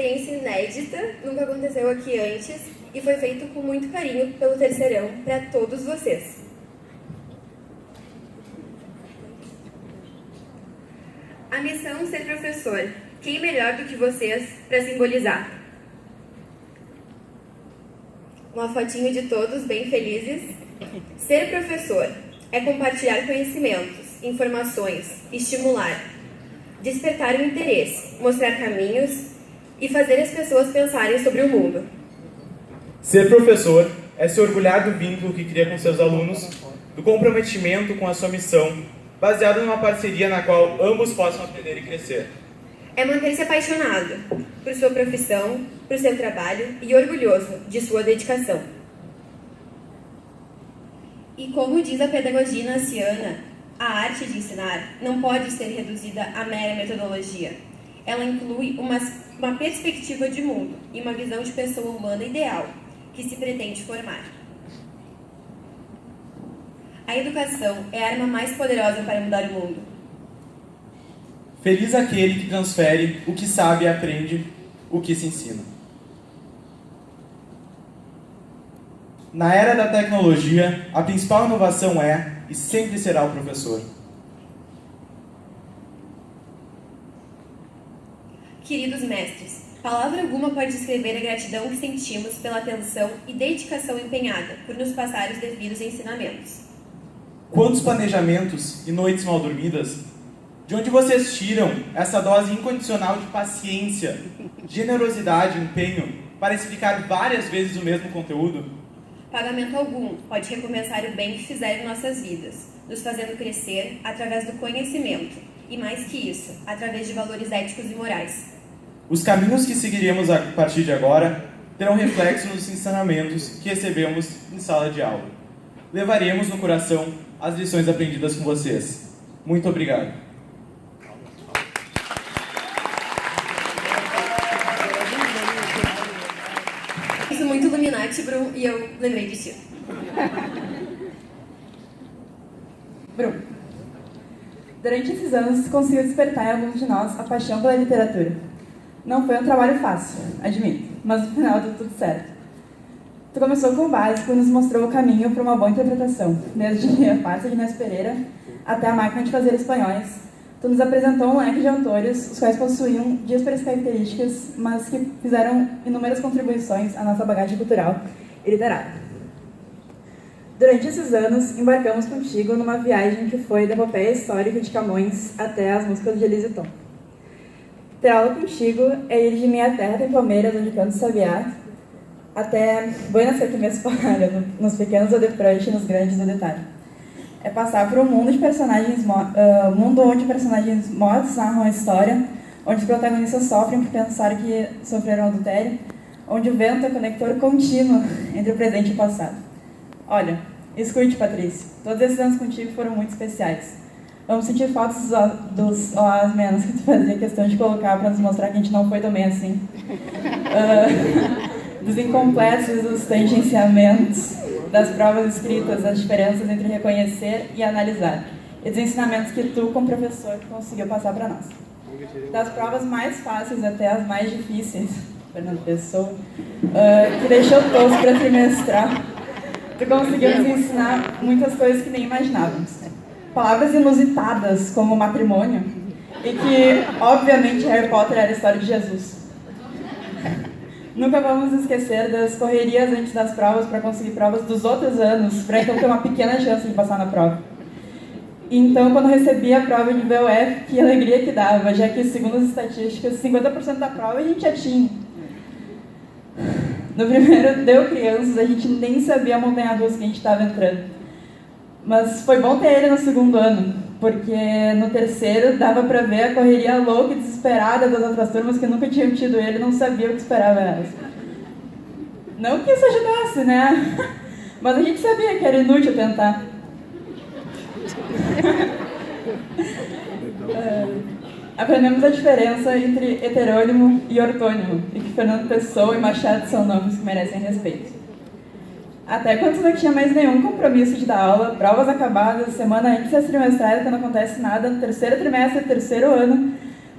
experiência inédita, nunca aconteceu aqui antes e foi feito com muito carinho pelo terceirão para todos vocês. A missão ser professor. Quem melhor do que vocês para simbolizar? Uma fotinho de todos bem felizes. Ser professor é compartilhar conhecimentos, informações, estimular, despertar o interesse, mostrar caminhos e fazer as pessoas pensarem sobre o mundo. Ser professor é se orgulhar do vínculo que cria com seus alunos, do comprometimento com a sua missão, baseado numa parceria na qual ambos possam aprender e crescer. É manter-se apaixonado por sua profissão, por seu trabalho e orgulhoso de sua dedicação. E como diz a pedagogia inaciana, a arte de ensinar não pode ser reduzida a mera metodologia. Ela inclui uma perspectiva de mundo e uma visão de pessoa humana ideal que se pretende formar. A educação é a arma mais poderosa para mudar o mundo. Feliz aquele que transfere o que sabe e aprende o que se ensina. Na era da tecnologia, a principal inovação é e sempre será o professor. Queridos mestres, palavra alguma pode descrever a gratidão que sentimos pela atenção e dedicação empenhada por nos passar os devidos ensinamentos. Quantos planejamentos e noites mal dormidas? De onde vocês tiram essa dose incondicional de paciência, generosidade e empenho para explicar várias vezes o mesmo conteúdo? Pagamento algum pode recompensar o bem que fizeram em nossas vidas, nos fazendo crescer através do conhecimento e, mais que isso, através de valores éticos e morais. Os caminhos que seguiremos a partir de agora terão reflexo nos ensinamentos que recebemos em sala de aula. Levaremos no coração as lições aprendidas com vocês. Muito obrigado. Isso muito Illuminati, Brum, e eu lembrei de ti. Brum, durante esses anos conseguiu despertar em alguns de nós a paixão pela literatura. Não foi um trabalho fácil, admito, mas no final deu tudo certo. Tu começou com o básico e nos mostrou o caminho para uma boa interpretação, desde a farsa de Inés Pereira até a máquina de fazer espanhóis. Tu nos apresentou um leque de autores, os quais possuíam díspares características, mas que fizeram inúmeras contribuições à nossa bagagem cultural e literária. Durante esses anos, embarcamos contigo numa viagem que foi da epopeia histórica de Camões até as músicas de Elis e Tom. Ter aula contigo é ir de minha terra tem Palmeiras, onde canto sabiá, até Buenas Artes Palha, nos pequenos o deprante e nos grandes o detalhe. É passar por um mundo de personagens, mundo onde personagens mortos narram a história, onde os protagonistas sofrem por pensar que sofreram adultério, onde o vento é conector contínuo entre o presente e o passado. Olha, escute, Patrícia, todos esses anos contigo foram muito especiais. Vamos sentir falta dos OAs menos que tu fazia questão de colocar para nos mostrar que a gente não foi tão bem assim. Dos incompletos e dos tangenciamentos, das provas escritas, das diferenças entre reconhecer e analisar, e dos ensinamentos que tu, como professor, conseguiu passar para nós. Das provas mais fáceis até as mais difíceis, Fernando Pessoa, que deixou todos para trimestral, tu conseguiu nos ensinar muitas coisas que nem imaginávamos. Palavras inusitadas, como matrimônio, e que, obviamente, Harry Potter era a história de Jesus. Nunca vamos esquecer das correrias antes das provas para conseguir provas dos outros anos, para então ter uma pequena chance de passar na prova. Então, quando recebi a prova de BOF, que alegria que dava, já que, segundo as estatísticas, 50% da prova a gente já tinha. No primeiro Deu Crianças, a gente nem sabia a montanha-russa que a gente estava entrando. Mas foi bom ter ele no segundo ano, porque no terceiro dava para ver a correria louca e desesperada das outras turmas que nunca tinham tido ele e não sabiam o que esperava elas. Não que isso ajudasse, né? Mas a gente sabia que era inútil tentar. Aprendemos a diferença entre heterônimo e ortônimo, e que Fernando Pessoa e Machado são nomes que merecem respeito. Até quando não tinha mais nenhum compromisso de dar aula, provas acabadas, semana antes das trimestrais, quando não acontece nada, no terceiro trimestre, terceiro ano,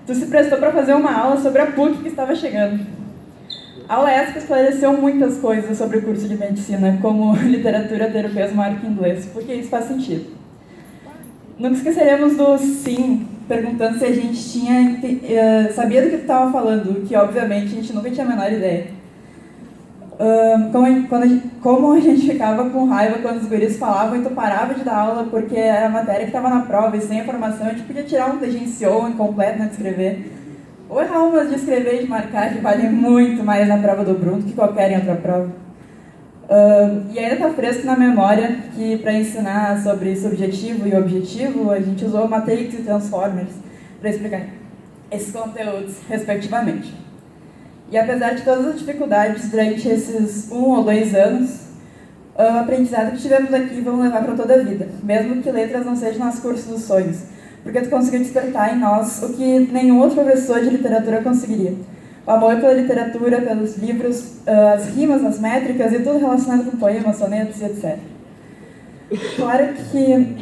tu se prestou para fazer uma aula sobre a PUC que estava chegando. A aula ESP esclareceu muitas coisas sobre o curso de medicina, como literatura ter o peso maior que inglês, porque isso faz sentido. Nunca esqueceremos do sim, perguntando se a gente sabia do que tu estava falando, que obviamente a gente nunca tinha a menor ideia. Como a gente ficava com raiva quando os guris falavam e tu parava de dar aula porque era a matéria que estava na prova e sem a formação a gente podia tirar um TGNCO incompleto na de escrever. Ou errar umas de escrever e de marcar, que valem muito mais na prova do Bruno do que qualquer outra prova. E ainda está fresco na memória que, para ensinar sobre subjetivo e objetivo, a gente usou Matrix e Transformers para explicar esses conteúdos, respectivamente. E apesar de todas as dificuldades durante esses 1 ou 2 anos, o aprendizado que tivemos aqui vamos levar para toda a vida, mesmo que letras não sejam nosso curso dos sonhos, porque tu conseguiu despertar em nós o que nenhum outro professor de literatura conseguiria. O amor pela literatura, pelos livros, as rimas, as métricas e tudo relacionado com poemas, sonetos e etc. Claro que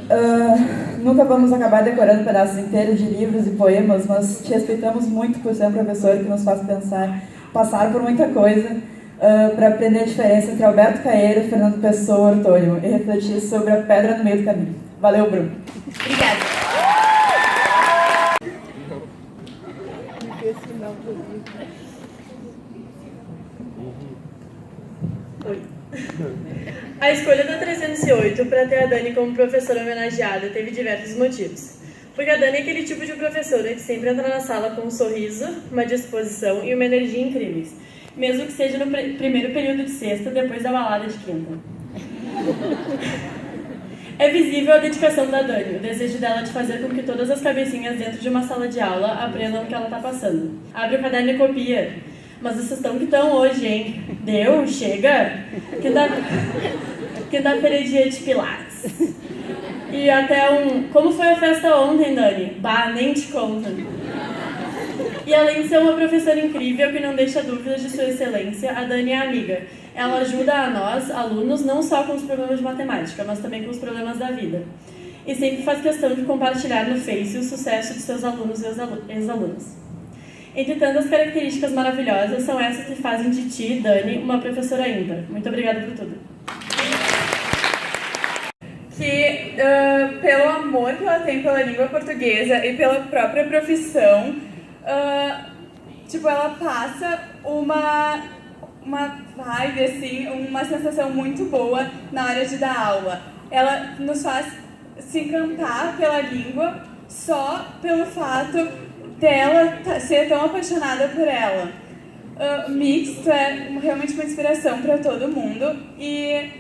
nunca vamos acabar decorando pedaços inteiros de livros e poemas, mas te respeitamos muito por ser um professor que nos faz passar por muita coisa para aprender a diferença entre Alberto Caeiro, Fernando Pessoa e Ortônio e refletir sobre a pedra no meio do caminho. Valeu, Bruno. Obrigada. Oi. A escolha da 308 para ter a Dani como professora homenageada teve diversos motivos. Porque a Dani é aquele tipo de professora que sempre entra na sala com um sorriso, uma disposição e uma energia incríveis, mesmo que seja no primeiro período de sexta, depois da balada de quinta. É visível a dedicação da Dani, o desejo dela de fazer com que todas as cabecinhas dentro de uma sala de aula aprendam o que ela está passando. Abre o caderno e copia. Mas vocês estão que estão hoje, hein? Deu? Chega? Quinta-feira é dia de Pilates. E até como foi a festa ontem, Dani? Bah, nem te conto. E além de ser uma professora incrível que não deixa dúvidas de sua excelência, a Dani é amiga. Ela ajuda a nós, alunos, não só com os problemas de matemática, mas também com os problemas da vida. E sempre faz questão de compartilhar no Face o sucesso de seus alunos e ex-alunos. Entre tantas características maravilhosas, são essas que fazem de ti, Dani, uma professora ímpar. Muito obrigada por tudo. Que, pelo amor que ela tem pela língua portuguesa e pela própria profissão, ela passa uma vibe, assim, uma sensação muito boa na hora de dar aula. Ela nos faz se encantar pela língua só pelo fato dela ser tão apaixonada por ela. Mix, tu é realmente uma inspiração para todo mundo e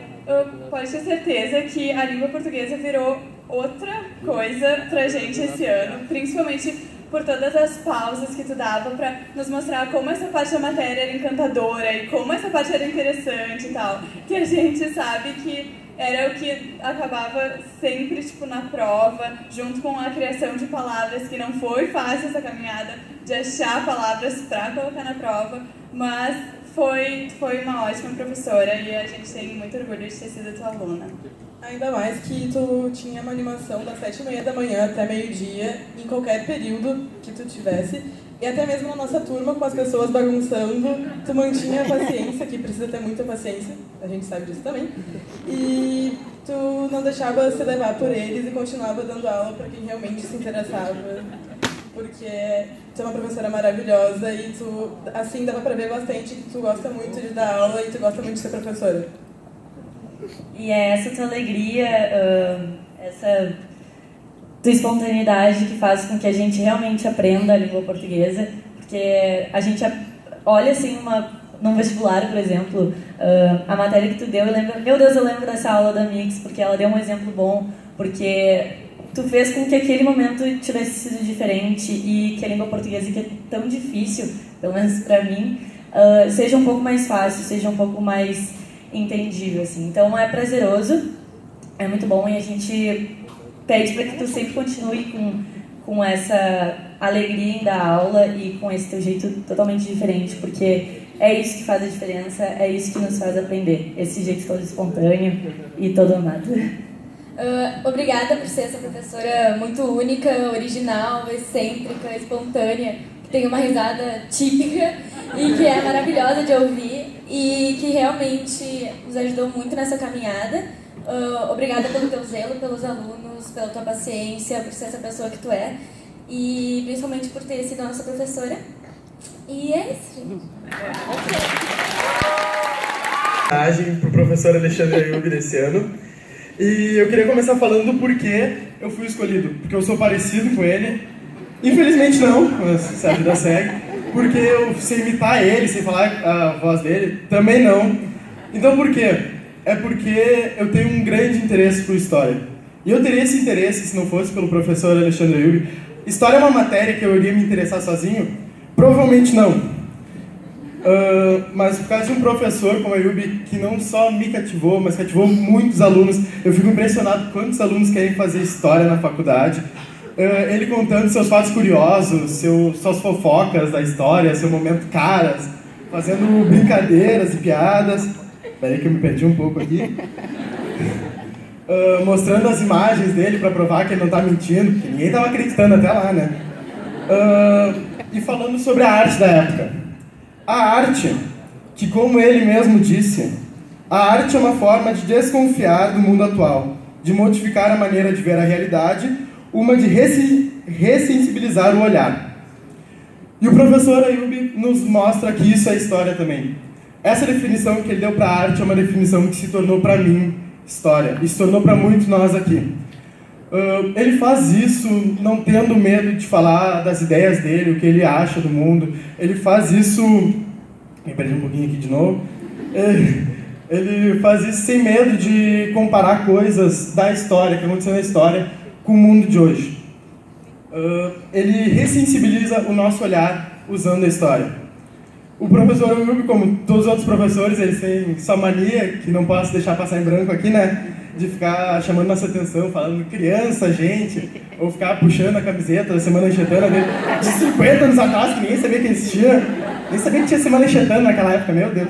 pode ter certeza que a língua portuguesa virou outra coisa pra gente esse ano, principalmente por todas as pausas que tu dava pra nos mostrar como essa parte da matéria era encantadora e como essa parte era interessante e tal, que a gente sabe que era o que acabava sempre, na prova, junto com a criação de palavras, que não foi fácil essa caminhada de achar palavras pra colocar na prova, mas foi uma ótima professora e a gente tem muito orgulho de ter sido tua aluna. Ainda mais que tu tinha uma animação das 7h30 da manhã até meio-dia, em qualquer período que tu tivesse, e até mesmo na nossa turma, com as pessoas bagunçando, tu mantinha a paciência, que precisa ter muita paciência, a gente sabe disso também, e tu não deixava se levar por eles e continuava dando aula para quem realmente se interessava, porque tu é uma professora maravilhosa e tu, assim, dava para ver bastante que tu gosta muito de dar aula e tu gosta muito de ser professora. E é essa tua alegria, essa tua espontaneidade que faz com que a gente realmente aprenda a língua portuguesa, porque a gente olha assim num vestibular, por exemplo, a matéria que tu deu, eu lembro dessa aula da Mix, porque ela deu um exemplo bom, porque tu fez com que aquele momento tivesse sido diferente e que a língua portuguesa, que é tão difícil, pelo menos pra mim, seja um pouco mais fácil, seja um pouco mais entendível, assim. Então é prazeroso, é muito bom e a gente pede para que tu sempre continue com essa alegria em dar aula e com esse teu jeito totalmente diferente, porque é isso que faz a diferença, é isso que nos faz aprender, esse jeito todo espontâneo e todo amado. Obrigada por ser essa professora muito única, original, excêntrica, espontânea tem uma risada típica e que é maravilhosa de ouvir e que realmente nos ajudou muito nessa caminhada. Obrigada pelo teu zelo, pelos alunos, pela tua paciência, por ser essa pessoa que tu é e principalmente por ter sido a nossa professora. E é isso, gente. Para o professor Alexandre Ayub desse ano. E eu queria começar falando do porquê eu fui escolhido. Porque eu sou parecido com ele. Infelizmente não, mas se a vida segue. Porque eu sei imitar ele, sei falar a voz dele, também não. Então por quê? É porque eu tenho um grande interesse por história. E eu teria esse interesse se não fosse pelo professor Alexandre Ayub. História é uma matéria que eu iria me interessar sozinho? Provavelmente não. Mas por causa de um professor como Ayub, que não só me cativou, mas cativou muitos alunos, eu fico impressionado quantos alunos querem fazer história na faculdade. Ele contando seus fatos curiosos, suas fofocas da história, seu momento caras, fazendo brincadeiras e piadas. Peraí que eu me perdi um pouco aqui. Mostrando as imagens dele para provar que ele não está mentindo, porque ninguém estava acreditando até lá, né? E falando sobre a arte da época. A arte, que como ele mesmo disse, a arte é uma forma de desconfiar do mundo atual, de modificar a maneira de ver a realidade, uma de ressensibilizar o olhar. E o professor Ayub nos mostra que isso é história também. Essa definição que ele deu para a arte é uma definição que se tornou para mim história, e se tornou para muitos nós aqui. Ele faz isso não tendo medo de falar das ideias dele, o que ele acha do mundo. Ele faz isso... Me perdi um pouquinho aqui de novo. Ele faz isso sem medo de comparar coisas da história, que aconteceu na história, com o mundo de hoje. Ele ressensibiliza o nosso olhar usando a história. O professor Ayub, como todos os outros professores, ele tem essa mania, que não posso deixar passar em branco aqui, né? De ficar chamando nossa atenção, falando criança, gente, ou ficar puxando a camiseta da Semana Enxetana dele de 50 anos atrás, que ninguém sabia que existia, nem sabia que tinha Semana Enxetana naquela época, meu Deus.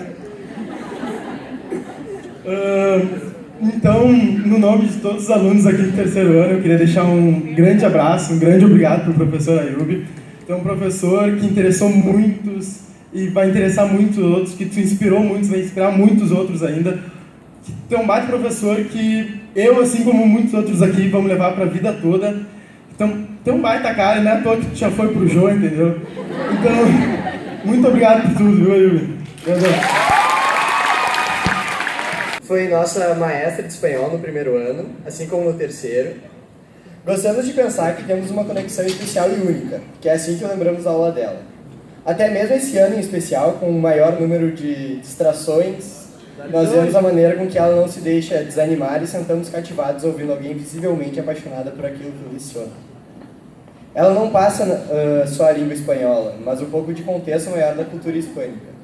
Então, no nome de todos os alunos aqui do terceiro ano, eu queria deixar um grande abraço, um grande obrigado para o professor Ayub. É um professor que interessou muitos e vai interessar muitos outros, que te inspirou muitos, vai inspirar muitos outros ainda. Tem um baita professor que eu, assim como muitos outros aqui, vamos levar para a vida toda. Então, tem um baita cara, não é à toa que já foi pro Jô, entendeu? Então, muito obrigado por tudo, viu, Ayub? Foi nossa maestra de espanhol no primeiro ano, assim como no terceiro. Gostamos de pensar que temos uma conexão especial e única, que é assim que lembramos a aula dela. Até mesmo esse ano em especial, com um maior número de distrações, nós vemos a maneira com que ela não se deixa desanimar e sentamos cativados ouvindo alguém visivelmente apaixonada por aquilo que leciona. Ela não passa só a língua espanhola, mas um pouco de contexto maior da cultura hispânica.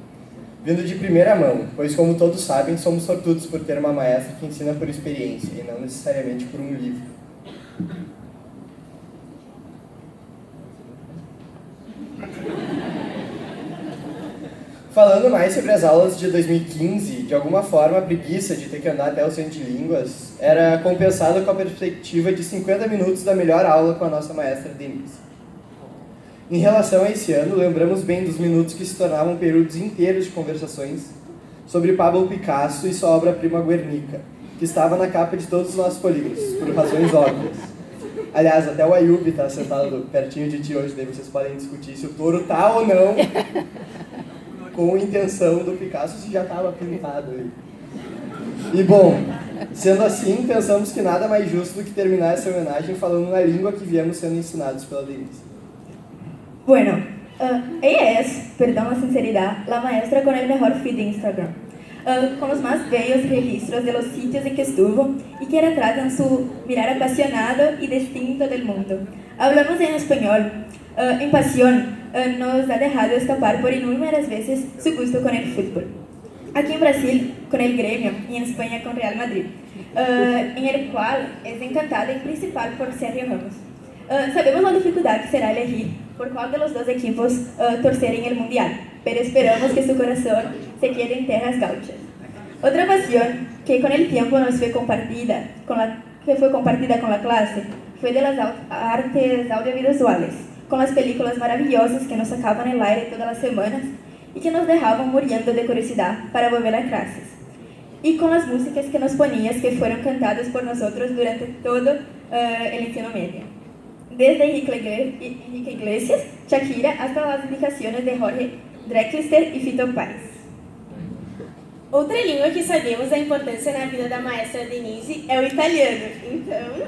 Vindo de primeira mão, pois como todos sabem, somos sortudos por ter uma maestra que ensina por experiência e não necessariamente por um livro. Falando mais sobre as aulas de 2015, de alguma forma a preguiça de ter que andar até o centro de línguas era compensada com a perspectiva de 50 minutos da melhor aula com a nossa maestra Denise. Em relação a esse ano, lembramos bem dos minutos que se tornavam períodos inteiros de conversações sobre Pablo Picasso e sua obra-prima Guernica, que estava na capa de todos os nossos polígonos, por razões óbvias. Aliás, até o Ayub está sentado pertinho de ti hoje, daí vocês podem discutir se o touro tá ou não com a intenção do Picasso, se já estava pintado aí. E bom, sendo assim, pensamos que nada mais justo do que terminar essa homenagem falando na língua que viemos sendo ensinados pela Denise. Bueno, ella es, perdón la sinceridad, la maestra con el mejor feed de Instagram, con los más bellos registros de los sitios en que estuvo y que retratan su mirar apasionado y distinto del mundo. Hablamos en español, en pasión, nos ha dejado escapar por innumerables veces su gusto con el fútbol. Aquí en Brasil, con el Gremio, y en España con Real Madrid, en el cual es encantada y principal por Sergio Ramos. Sabemos la dificultad que será elegir por cuál de los dos equipos torcer en el Mundial, pero esperamos que su corazón se quede en tierras gauchas. Otra pasión que con el tiempo nos fue compartida con la clase fue de las artes audiovisuales, con las películas maravillosas que nos sacaban el aire todas las semanas y que nos dejaban muriendo de curiosidad para volver a clases. Y con las músicas que nos ponías que fueron cantadas por nosotros durante todo el ensino medio. Desde Enrique Iglesias, Shakira, hasta las indicaciones de Jorge Drexler e Fito Páez. Outra língua que sabemos da importância na vida da maestra Denise é o italiano. Então,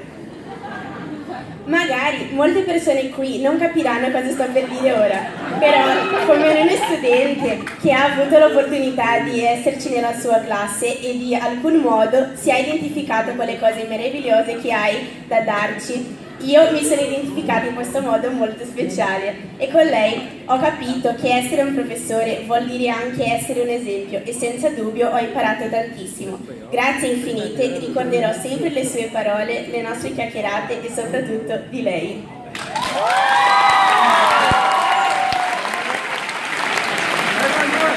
magari molte persone qui non capiranno cosa sto per dire ora, però come uno studente che ha avuto l'opportunità di esserci nella sua classe e di alcun modo si è identificato con le cose meravigliose che hai da darci, io mi sono identificata in questo modo molto speciale e con lei ho capito che essere un professore vuol dire anche essere un esempio e senza dubbio ho imparato tantissimo. Grazie infinite, ricorderò sempre le sue parole, le nostre chiacchierate e soprattutto di lei.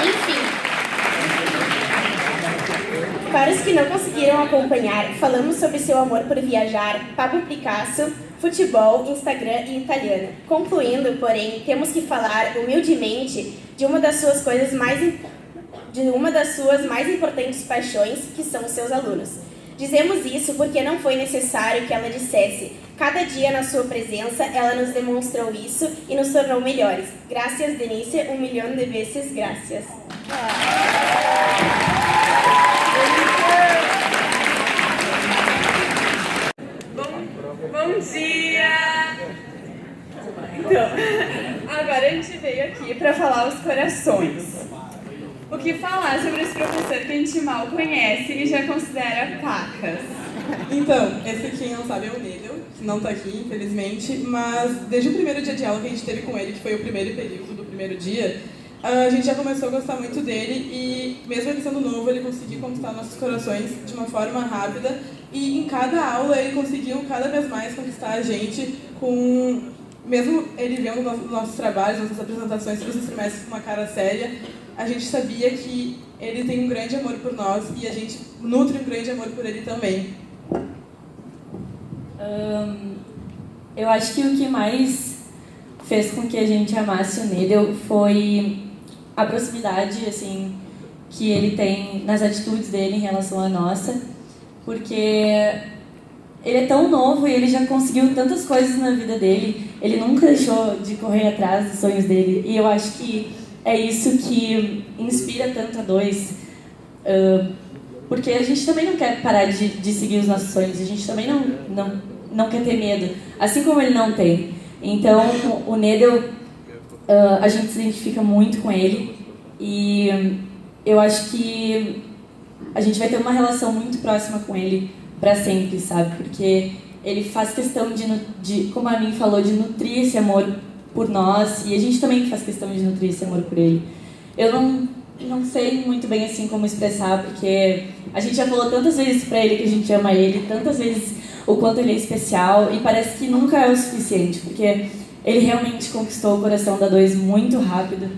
Enfim, para os que não conseguiram acompanhar, falamos sobre seu amor por viajar, Pablo Picasso, futebol, Instagram e italiano. Concluindo, porém, temos que falar humildemente de uma das suas mais importantes paixões, que são os seus alunos. Dizemos isso porque não foi necessário que ela dissesse. Cada dia na sua presença, ela nos demonstrou isso e nos tornou melhores. Gracias, Denise, 1.000.000 de vezes gracias. Bom dia! Então, agora a gente veio aqui para falar os corações. O que falar sobre esse professor que a gente mal conhece e já considera pacas? Então, esse quem não sabe é o Nedel, que não tá aqui, infelizmente, mas desde o primeiro dia de aula que a gente teve com ele, que foi o primeiro período do primeiro dia, a gente já começou a gostar muito dele e, mesmo ele sendo novo, ele conseguiu conquistar nossos corações de uma forma rápida e em cada aula ele conseguiu cada vez mais conquistar a gente com... Mesmo ele vendo nossos trabalhos, nossas apresentações todos os trimestres com uma cara séria, a gente sabia que ele tem um grande amor por nós e a gente nutre um grande amor por ele também. Eu acho que o que mais fez com que a gente amasse o Nedel foi a proximidade assim, que ele tem nas atitudes dele em relação à nossa, porque ele é tão novo e ele já conseguiu tantas coisas na vida dele, ele nunca deixou de correr atrás dos sonhos dele, e eu acho que é isso que inspira tanto a dois, porque a gente também não quer parar de seguir os nossos sonhos, a gente também não quer ter medo, assim como ele não tem. Então, o Nedel, a gente se identifica muito com ele e eu acho que a gente vai ter uma relação muito próxima com ele para sempre, sabe? Porque ele faz questão de, como a mim falou, de nutrir esse amor por nós e a gente também faz questão de nutrir esse amor por ele. Eu não sei muito bem assim como expressar, porque a gente já falou tantas vezes para ele que a gente ama ele, tantas vezes o quanto ele é especial e parece que nunca é o suficiente, porque ele realmente conquistou o coração da dois muito rápido.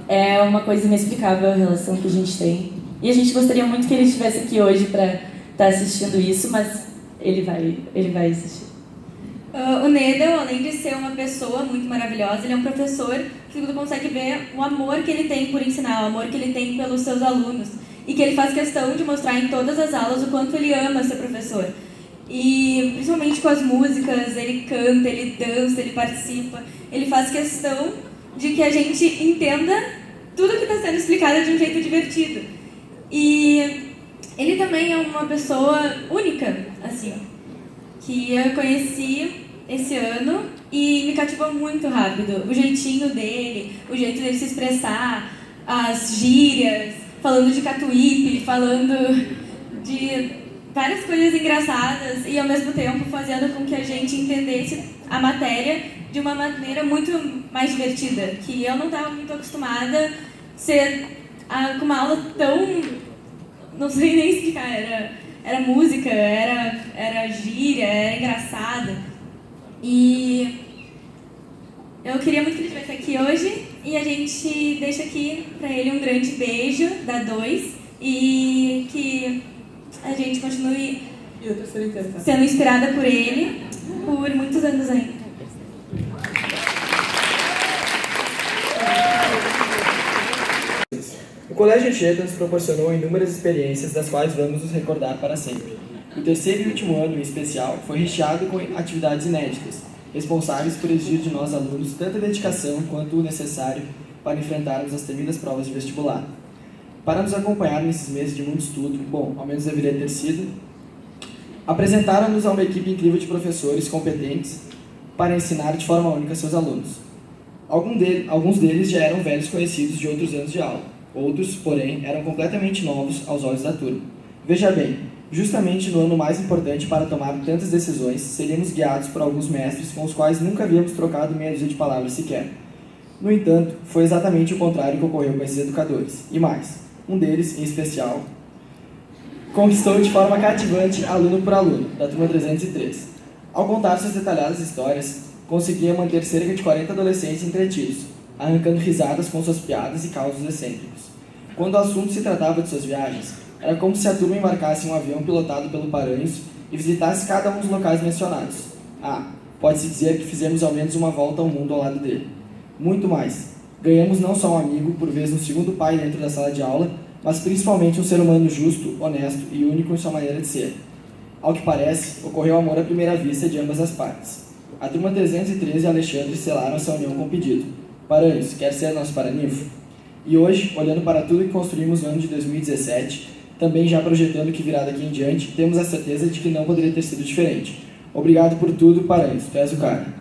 É uma coisa inexplicável a relação que a gente tem e a gente gostaria muito que ele estivesse aqui hoje para estar assistindo isso, mas ele vai assistir. O Nedel, além de ser uma pessoa muito maravilhosa, ele é um professor que tu consegue ver o amor que ele tem por ensinar, o amor que ele tem pelos seus alunos e que ele faz questão de mostrar em todas as aulas o quanto ele ama ser professor. E principalmente com as músicas, ele canta, ele dança, ele participa, ele faz questão de que a gente entenda tudo que está sendo explicado de um jeito divertido. E ele também é uma pessoa única, assim, que eu conheci esse ano e me cativou muito rápido. O jeitinho dele, o jeito dele se expressar, as gírias, falando de catuípe, falando de várias coisas engraçadas e ao mesmo tempo fazendo com que a gente entendesse a matéria de uma maneira muito mais divertida, que eu não estava muito acostumada a ser com uma aula tão... não sei nem explicar, era música, era gíria, era engraçada. E eu queria muito que ele estivesse aqui hoje e a gente deixa aqui para ele um grande beijo da 2 e que a gente continue sendo inspirada por ele por muitos anos ainda. professores. O Colégio Anchieta nos proporcionou inúmeras experiências das quais vamos nos recordar para sempre. O terceiro e último ano, em especial, foi recheado com atividades inéditas, responsáveis por exigir de nós alunos tanta dedicação quanto o necessário para enfrentarmos as temidas provas de vestibular. Para nos acompanhar nesses meses de muito estudo, bom, ao menos deveria ter sido, apresentaram-nos a uma equipe incrível de professores competentes para ensinar de forma única seus alunos. Alguns deles já eram velhos conhecidos de outros anos de aula. Outros, porém, eram completamente novos aos olhos da turma. Veja bem, justamente no ano mais importante para tomar tantas decisões, seríamos guiados por alguns mestres com os quais nunca havíamos trocado meia dúzia de palavras sequer. No entanto, foi exatamente o contrário que ocorreu com esses educadores. E mais, um deles, em especial, conquistou de forma cativante aluno por aluno, da turma 303. Ao contar suas detalhadas histórias, conseguia manter cerca de 40 adolescentes entretidos, arrancando risadas com suas piadas e causos excêntricos. Quando o assunto se tratava de suas viagens, era como se a turma embarcasse em um avião pilotado pelo Paranhos e visitasse cada um dos locais mencionados. Pode-se dizer que fizemos ao menos uma volta ao mundo ao lado dele. Muito mais. Ganhamos não só um amigo, por vezes um segundo pai dentro da sala de aula, mas principalmente um ser humano justo, honesto e único em sua maneira de ser. Ao que parece, ocorreu amor à primeira vista de ambas as partes. A turma 313 e Alexandre selaram essa união com o pedido: Paranhos, quer ser nosso paraninfo? E hoje, olhando para tudo que construímos no ano de 2017, também já projetando o que virá daqui em diante, temos a certeza de que não poderia ter sido diferente. Obrigado por tudo, Paranhos, tu és o cara.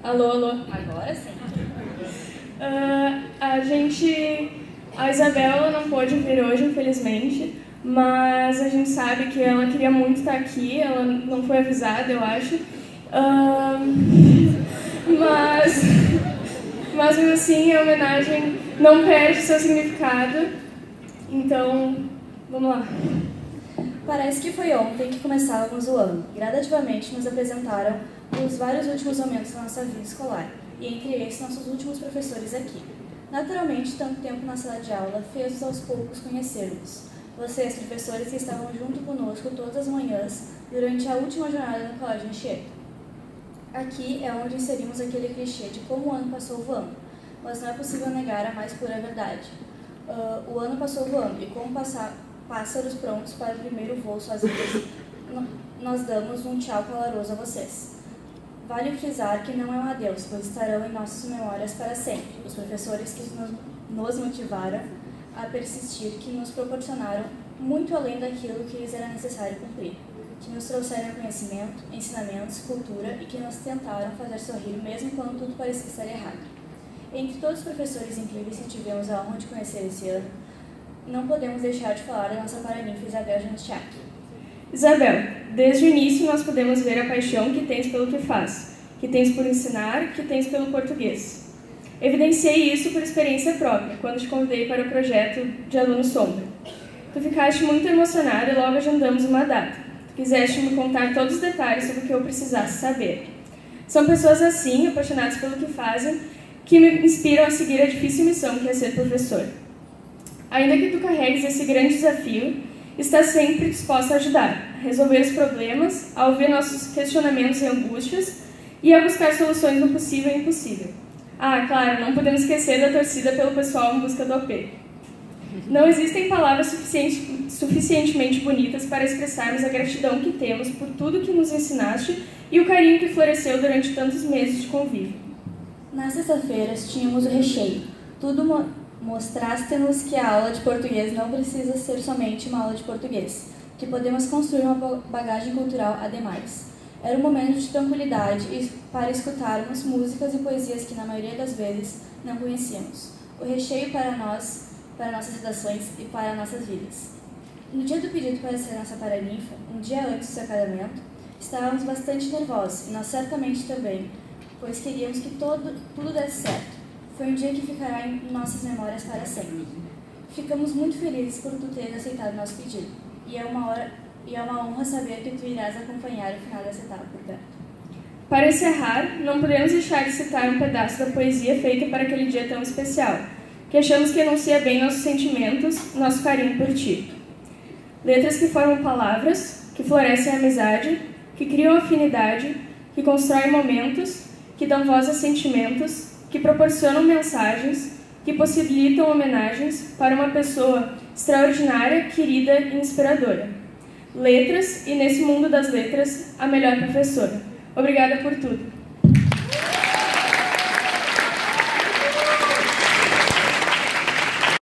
Alô, alô. Agora sim. A Isabel ela não pôde vir hoje, infelizmente, mas a gente sabe que ela queria muito estar aqui, ela não foi avisada, eu acho. Mas mesmo assim, a homenagem não perde seu significado. Então, vamos lá. Parece que foi ontem que começávamos o ano. Gradativamente nos apresentaram os vários últimos momentos da nossa vida escolar, e entre esses nossos últimos professores aqui. Naturalmente, tanto tempo na sala de aula fez-nos aos poucos conhecermos. Vocês, professores, que estavam junto conosco todas as manhãs durante a última jornada no Colégio Anchieta. Aqui é onde inserimos aquele clichê de como o ano passou voando, mas não é possível negar a mais pura verdade. O ano passou voando, e como pássaros prontos para o primeiro voo sozinhos, nós damos um tchau caloroso a vocês. Vale frisar que não é um adeus, pois estarão em nossas memórias para sempre. Os professores que nos motivaram a persistir, que nos proporcionaram muito além daquilo que lhes era necessário cumprir, que nos trouxeram conhecimento, ensinamentos, cultura e que nos tentaram fazer sorrir mesmo quando tudo parecia estar errado. Entre todos os professores incríveis que tivemos a honra de conhecer esse ano, não podemos deixar de falar da nossa paraninfa Isabel Janchak. Isabel, desde o início nós podemos ver a paixão que tens pelo que faz, que tens por ensinar, que tens pelo português. Evidenciei isso por experiência própria, quando te convidei para o projeto de Aluno Sombra. Tu ficaste muito emocionada e logo agendamos uma data. Tu quiseste me contar todos os detalhes sobre o que eu precisasse saber. São pessoas assim, apaixonadas pelo que fazem, que me inspiram a seguir a difícil missão que é ser professor. Ainda que tu carregues esse grande desafio, está sempre disposta a ajudar, a resolver os problemas, a ouvir nossos questionamentos e angústias e a buscar soluções no possível e impossível. Claro, não podemos esquecer da torcida pelo pessoal em busca do OP. Não existem palavras suficientemente bonitas para expressarmos a gratidão que temos por tudo que nos ensinaste e o carinho que floresceu durante tantos meses de convívio. Nas sextas-feiras tínhamos o recheio. Tudo mostraste-nos que a aula de português não precisa ser somente uma aula de português, que podemos construir uma bagagem cultural ademais. Era um momento de tranquilidade para escutarmos músicas e poesias que, na maioria das vezes, não conhecíamos. O recheio para nós, para nossas redações e para nossas vidas. No dia do pedido para ser nossa paraninfa, um dia antes do seu acadamento, estávamos bastante nervosos, e nós certamente também, pois queríamos que tudo desse certo. Foi um dia que ficará em nossas memórias para sempre. Ficamos muito felizes por tu teres aceitado nosso pedido, e é uma honra saber que tu irás acompanhar o final dessa etapa por perto. Para encerrar, não podemos deixar de citar um pedaço da poesia feita para aquele dia tão especial, que achamos que enuncia bem nossos sentimentos, nosso carinho por ti. Letras que formam palavras, que florescem a amizade, que criam afinidade, que constroem momentos, que dão voz a sentimentos, que proporcionam mensagens, que possibilitam homenagens para uma pessoa extraordinária, querida e inspiradora. Letras, e nesse mundo das letras, a melhor professora. Obrigada por tudo.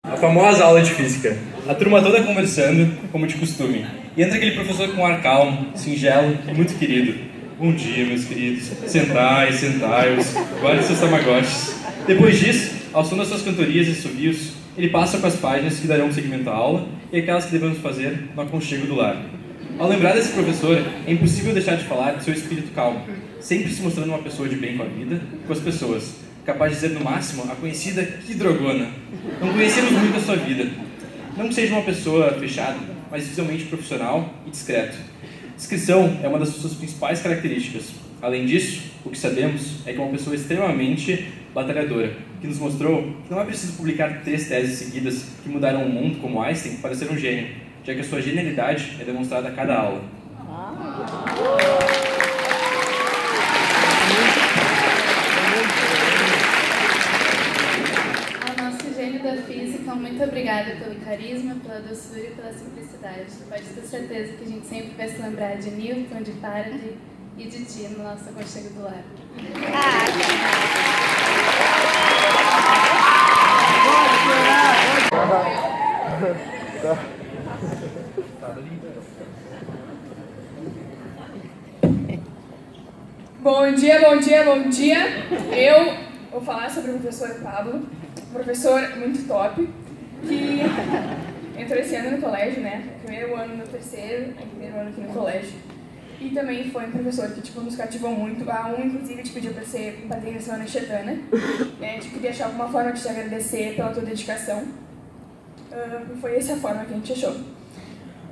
A famosa aula de física. A turma toda conversando, como de costume. E entra aquele professor com ar calmo, singelo e muito querido. Bom dia, meus queridos. Sentai-os, guardem seus tamagotchis. Depois disso, ao som das suas cantorias e subios, ele passa com as páginas que darão segmento à aula e aquelas que devemos fazer no aconchego do lar. Ao lembrar desse professor, é impossível deixar de falar de seu espírito calmo, sempre se mostrando uma pessoa de bem com a vida e com as pessoas, capaz de dizer no máximo a conhecida "que drogona". Não conhecemos muito a sua vida. Não que seja uma pessoa fechada, mas visivelmente profissional e discreto. Discrição é uma das suas principais características. Além disso, o que sabemos é que é uma pessoa extremamente batalhadora, que nos mostrou que não é preciso publicar 3 teses seguidas que mudaram o mundo como Einstein para ser um gênio, já que a sua genialidade é demonstrada a cada aula. Ao nosso gênio da física, muito obrigada pelo carisma, pela doçura e pela simplicidade. Pode ter certeza que a gente sempre vai se lembrar de Newton, de Faraday e de ti no nosso aconchego do lar. Bom dia, bom dia, bom dia. Eu vou falar sobre o professor Pablo, um professor muito top, que entrou esse ano no colégio, né? Primeiro ano no terceiro, primeiro ano aqui no colégio. E também foi um professor que nos cativou muito. A inclusive, te pediu para ser padrinho da Semana Chetana. A gente queria achar alguma forma de te agradecer pela tua dedicação. Foi essa a forma que a gente achou.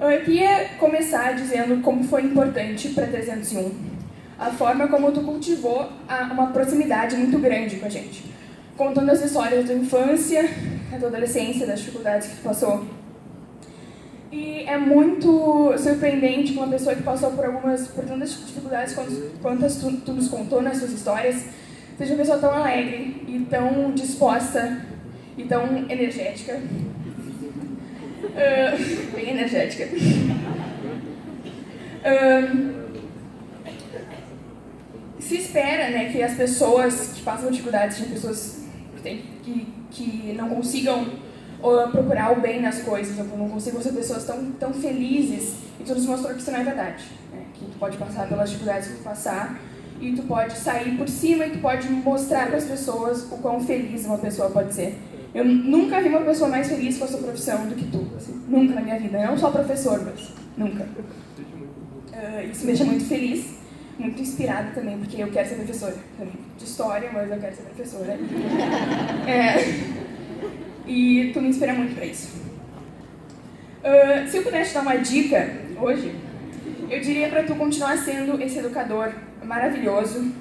Eu queria começar dizendo como foi importante para 301. A forma como tu cultivou uma proximidade muito grande com a gente. Contando as histórias da tua infância, da tua adolescência, das dificuldades que tu passou. E é muito surpreendente que uma pessoa que passou por tantas dificuldades quantas tu nos contou nas suas histórias, seja uma pessoa tão alegre e tão disposta e tão energética. Bem energética. Se espera, né, que as pessoas que passam dificuldades, sejam pessoas que não consigam procurar o bem nas coisas, ou não consigam ser pessoas tão felizes, e tu nos mostrou que isso não é verdade, né? Que tu pode passar pelas dificuldades que tu passar, e tu pode sair por cima, e tu pode mostrar para as pessoas o quão feliz uma pessoa pode ser. Eu nunca vi uma pessoa mais feliz com a sua profissão do que tu, assim, nunca na minha vida, não só professor, mas nunca. Isso me deixa muito feliz, muito inspirada também, porque eu quero ser professora também, de história, mas eu quero ser professora. E tu me inspira muito para isso. Se eu pudesse te dar uma dica hoje, eu diria para tu continuar sendo esse educador maravilhoso,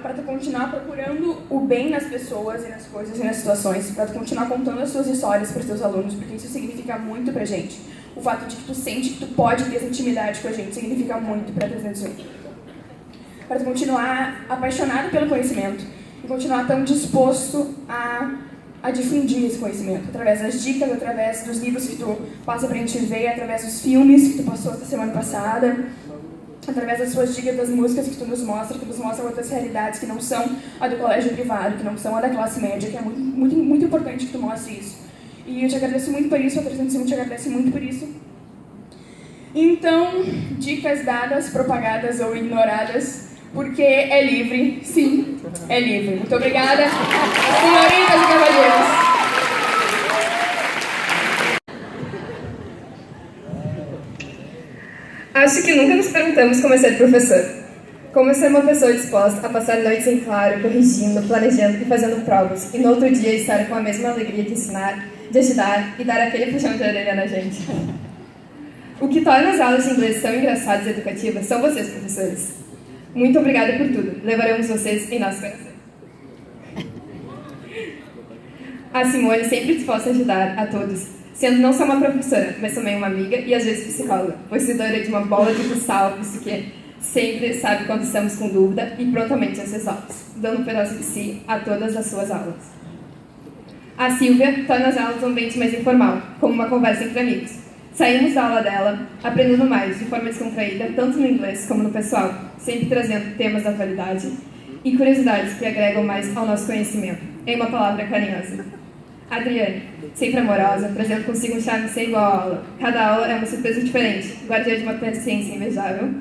para tu continuar procurando o bem nas pessoas e nas coisas e nas situações, para tu continuar contando as suas histórias para os teus alunos, porque isso significa muito pra gente. O fato de que tu sente que tu pode ter essa intimidade com a gente significa muito para 301. Para tu continuar apaixonado pelo conhecimento e continuar tão disposto a difundir esse conhecimento, através das dicas, através dos livros que tu passa pra gente ver, através dos filmes que tu passou essa semana passada, através das suas dicas, das músicas que tu nos mostra, que nos mostram outras realidades que não são a do colégio privado, que não são a da classe média, que é muito importante que tu mostre isso. E eu te agradeço muito por isso, a 301 te agradece muito por isso. Então, dicas dadas, propagadas ou ignoradas, porque é livre, sim, é livre. Muito obrigada, senhoritas e cavalheiros. Acho que nunca nos perguntamos como é ser professor. Como é ser uma pessoa disposta a passar noites em claro, corrigindo, planejando e fazendo provas, e no outro dia estar com a mesma alegria de ensinar, de ajudar e dar aquele puxão de orelha na gente. O que torna as aulas de inglês tão engraçadas e educativas são vocês, professores. Muito obrigada por tudo. Levaremos vocês em nosso coração. A Simone sempre disposta a ajudar a todos, sendo não só uma professora, mas também uma amiga e às vezes psicóloga, possuidora de uma bola de cristal, visto que sempre sabe quando estamos com dúvida e prontamente as resolve, dando um pedaço de si a todas as suas aulas. A Silvia torna as aulas um ambiente mais informal, como uma conversa entre amigos. Saímos da aula dela, aprendendo mais, de forma descontraída, tanto no inglês como no pessoal, sempre trazendo temas da atualidade e curiosidades que agregam mais ao nosso conhecimento, em uma palavra carinhosa. Adriane, sempre amorosa, trazendo consigo um charme sem igual à aula. Cada aula é uma surpresa diferente, guardiã de uma paciência invejável,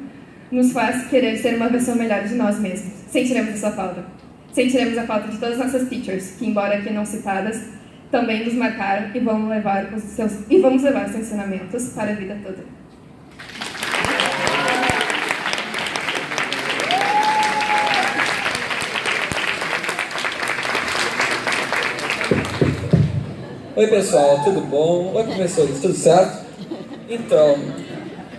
nos faz querer ser uma versão melhor de nós mesmos. Sentiremos a sua falta. Sentiremos a falta de todas as nossas teachers, que, embora aqui não citadas, também nos marcaram e vamos levar os seus ensinamentos para a vida toda. Oi pessoal, tudo bom? Oi professores, tudo certo? Então,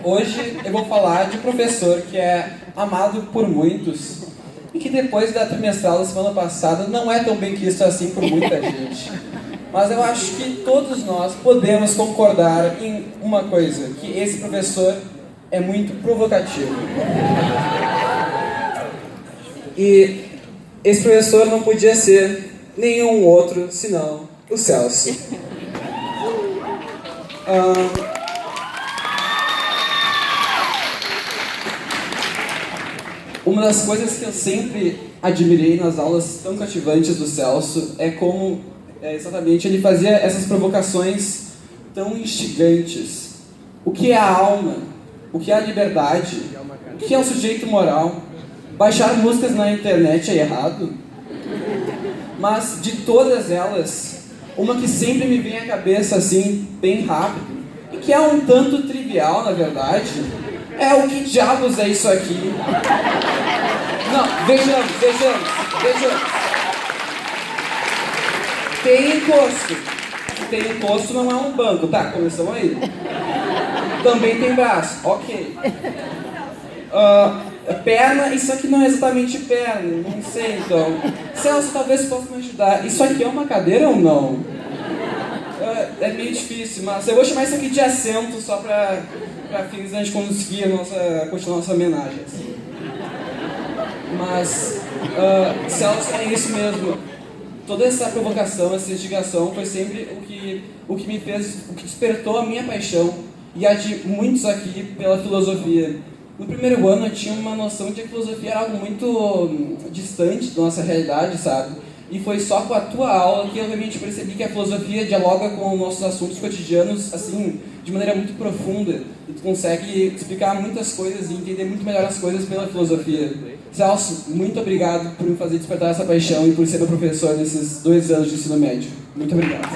hoje eu vou falar de um professor que é amado por muitos e que depois da trimestral da semana passada não é tão bem quisto assim por muita gente. Mas eu acho que todos nós podemos concordar em uma coisa, que esse professor é muito provocativo. E esse professor não podia ser nenhum outro senão o Celso. Uma das coisas que eu sempre admirei nas aulas tão cativantes do Celso é como exatamente ele fazia essas provocações tão instigantes. O que é a alma? O que é a liberdade? O que é o sujeito moral? Baixar músicas na internet é errado? Mas de todas elas, uma que sempre me vem à cabeça assim, bem rápido, e que é um tanto trivial, na verdade, é o que diabos é isso aqui? Não, vejamos. Tem encosto. Se tem encosto, não é um banco. Tá, começamos aí. Também tem braço, ok. Perna, isso aqui não é exatamente perna, não sei então. Celso, talvez possa me ajudar. Isso aqui é uma cadeira ou não? É meio difícil, mas eu vou chamar isso aqui de assento só pra fins a gente conseguir continuar nossa homenagem. Assim. Mas, Celso, é isso mesmo. Toda essa provocação, essa instigação foi sempre o que me fez, o que despertou a minha paixão e a de muitos aqui pela filosofia. No primeiro ano eu tinha uma noção de que a filosofia era algo muito distante da nossa realidade, sabe? E foi só com a tua aula que eu realmente percebi que a filosofia dialoga com nossos assuntos cotidianos, assim, de maneira muito profunda. E tu consegue explicar muitas coisas e entender muito melhor as coisas pela filosofia. Celso, muito obrigado por me fazer despertar essa paixão e por ser meu professor nesses 2 anos de ensino médio. Muito obrigado.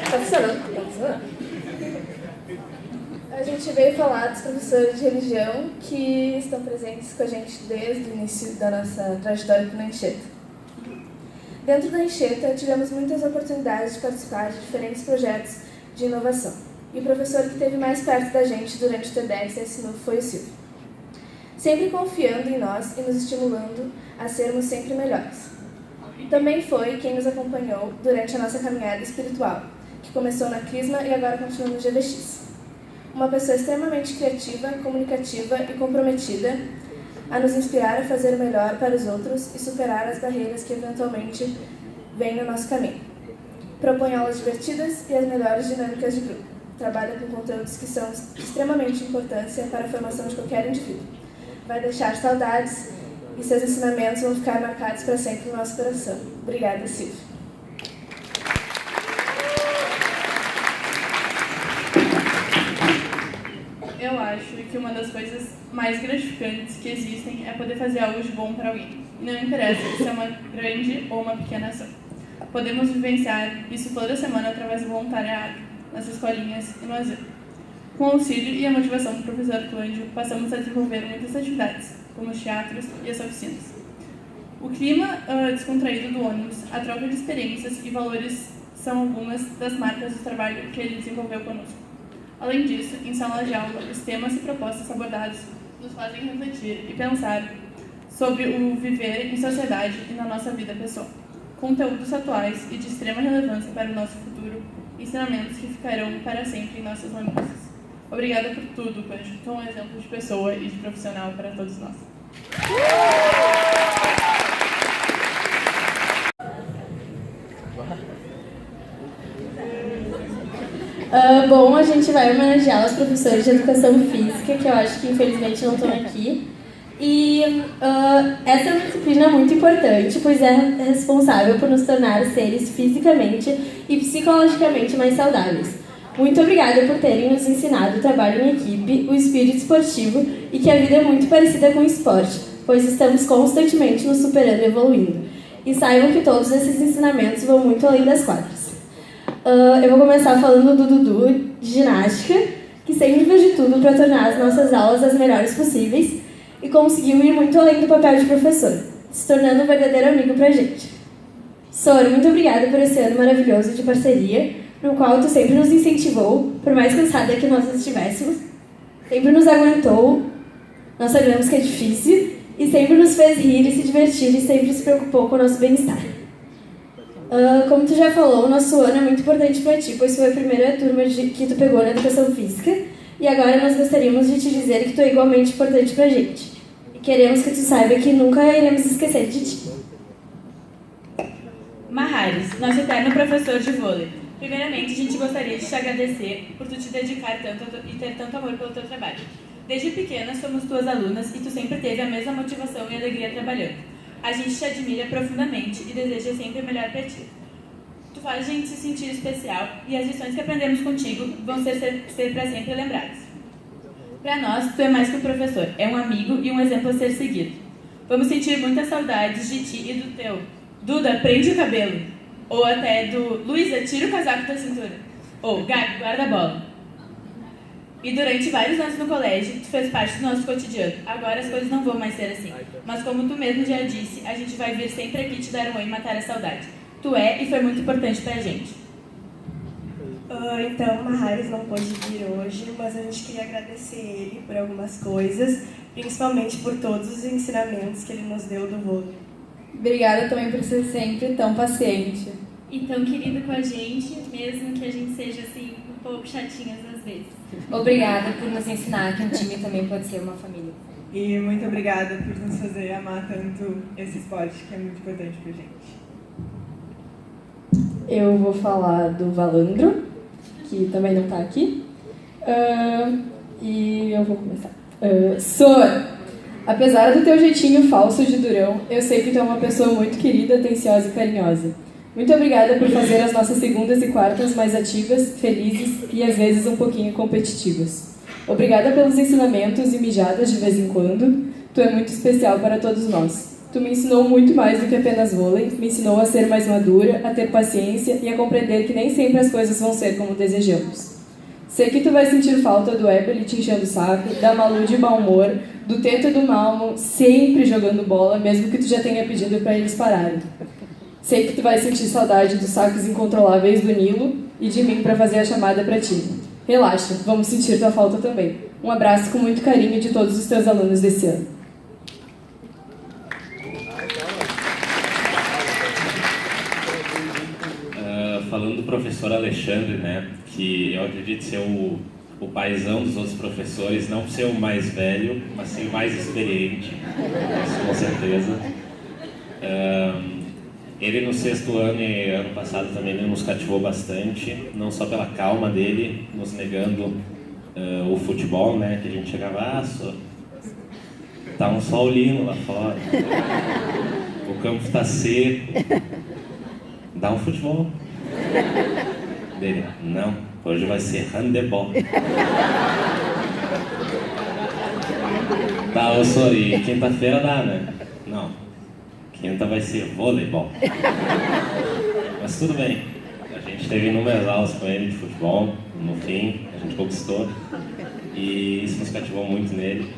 Tá funcionando? A gente veio falar dos professores de religião que estão presentes com a gente desde o início da nossa trajetória aqui na Anchieta. Dentro da Anchieta, tivemos muitas oportunidades de participar de diferentes projetos de inovação. E o professor que esteve mais perto da gente durante o TEDx esse novo foi o Silvio. Sempre confiando em nós e nos estimulando a sermos sempre melhores. Também foi quem nos acompanhou durante a nossa caminhada espiritual, que começou na Crisma e agora continua no GVX. Uma pessoa extremamente criativa, comunicativa e comprometida a nos inspirar a fazer o melhor para os outros e superar as barreiras que eventualmente vêm no nosso caminho. Propõe aulas divertidas e as melhores dinâmicas de grupo. Trabalha com conteúdos que são de extremamente importância para a formação de qualquer indivíduo. Vai deixar saudades e seus ensinamentos vão ficar marcados para sempre no nosso coração. Obrigada, Silvio. Eu acho que uma das coisas mais gratificantes que existem é poder fazer algo de bom para alguém. E não interessa se é uma grande ou uma pequena ação. Podemos vivenciar isso toda semana através do voluntariado, nas escolinhas e no asilo. Com o auxílio e a motivação do professor Clândio, passamos a desenvolver muitas atividades, como os teatros e as oficinas. O clima descontraído do ônibus, a troca de experiências e valores são algumas das marcas do trabalho que ele desenvolveu conosco. Além disso, em sala de aula, os temas e propostas abordados nos fazem refletir e pensar sobre o viver em sociedade e na nossa vida pessoal. Conteúdos atuais e de extrema relevância para o nosso futuro, ensinamentos que ficarão para sempre em nossas lembranças. Obrigada por tudo, Pancho. Tu é um exemplo de pessoa e de profissional para todos nós. Bom, a gente vai homenagear os professores de educação física, que eu acho que infelizmente não estão aqui. E essa é uma disciplina muito importante, pois é responsável por nos tornar seres fisicamente e psicologicamente mais saudáveis. Muito obrigada por terem nos ensinado o trabalho em equipe, o espírito esportivo e que a vida é muito parecida com o esporte, pois estamos constantemente nos superando e evoluindo. E saibam que todos esses ensinamentos vão muito além das quadras. Eu vou começar falando do Dudu, de ginástica, que sempre fez de tudo para tornar as nossas aulas as melhores possíveis e conseguiu ir muito além do papel de professor, se tornando um verdadeiro amigo pra gente. Sor, muito obrigada por esse ano maravilhoso de parceria, no qual tu sempre nos incentivou, por mais cansada que nós estivéssemos, sempre nos aguentou, nós sabemos que é difícil, e sempre nos fez rir e se divertir e sempre se preocupou com o nosso bem-estar. Como tu já falou, o nosso ano é muito importante para ti, pois foi a primeira turma que tu pegou na educação física, e agora nós gostaríamos de te dizer que tu é igualmente importante pra gente. E queremos que tu saiba que nunca iremos esquecer de ti. Maharis, nosso eterno professor de vôlei. Primeiramente, a gente gostaria de te agradecer por tu te dedicar tanto e ter tanto amor pelo teu trabalho. Desde pequena, somos tuas alunas e tu sempre teve a mesma motivação e alegria trabalhando. A gente te admira profundamente e deseja sempre o melhor para ti. Tu faz a gente se sentir especial e as lições que aprendemos contigo vão ser para sempre lembradas. Para nós, tu é mais que um professor, é um amigo e um exemplo a ser seguido. Vamos sentir muitas saudades de ti e do teu. Duda, prende o cabelo. Ou até do Luísa, tira o casaco da cintura. Ou Gabi, guarda a bola. E durante vários anos no colégio, tu fez parte do nosso cotidiano. Agora as coisas não vão mais ser assim. Mas como tu mesmo já disse, a gente vai vir sempre aqui te dar um oi e matar a saudade. Tu é e foi muito importante pra gente. Então, Maharis não pôde vir hoje, mas a gente queria agradecer ele por algumas coisas, principalmente por todos os ensinamentos que ele nos deu do vôlei. Obrigada também por ser sempre tão paciente. E tão querido com a gente, mesmo que a gente seja assim, um pouco chatinhas às vezes. Obrigada por nos ensinar que um time também pode ser uma família. E muito obrigada por nos fazer amar tanto esse esporte que é muito importante pra gente. Eu vou falar do Valandro, que também não tá aqui. E eu vou começar. Sor, apesar do teu jeitinho falso de durão, eu sei que tu é uma pessoa muito querida, atenciosa e carinhosa. Muito obrigada por fazer as nossas segundas e quartas mais ativas, felizes e às vezes um pouquinho competitivas. Obrigada pelos ensinamentos e mijadas de vez em quando. Tu é muito especial para todos nós. Tu me ensinou muito mais do que apenas vôlei, me ensinou a ser mais madura, a ter paciência e a compreender que nem sempre as coisas vão ser como desejamos. Sei que tu vai sentir falta do Ebeli te enchendo o saco, da Malu de mau humor, do Teto e do Malmo sempre jogando bola, mesmo que tu já tenha pedido para eles pararem. Sei que tu vai sentir saudade dos sacos incontroláveis do Nilo e de mim para fazer a chamada para ti. Relaxa, vamos sentir tua falta também. Um abraço com muito carinho de todos os teus alunos desse ano. Falando do professor Alexandre, né, que eu acredito ser o paizão dos outros professores, não ser o mais velho, mas sim o mais experiente, isso com certeza. Ele no 6º ano e ano passado também nos cativou bastante, não só pela calma dele, nos negando o futebol, né, que a gente chegava, tá um sol lindo lá fora, o campo está seco, dá um futebol. Dele, não, hoje vai ser handebol. Tá, ô Sori, quinta-feira dá, né? Não, quinta vai ser voleibol. Mas tudo bem, a gente teve inúmeras aulas com ele de futebol, no fim, a gente conquistou. E isso nos cativou muito nele.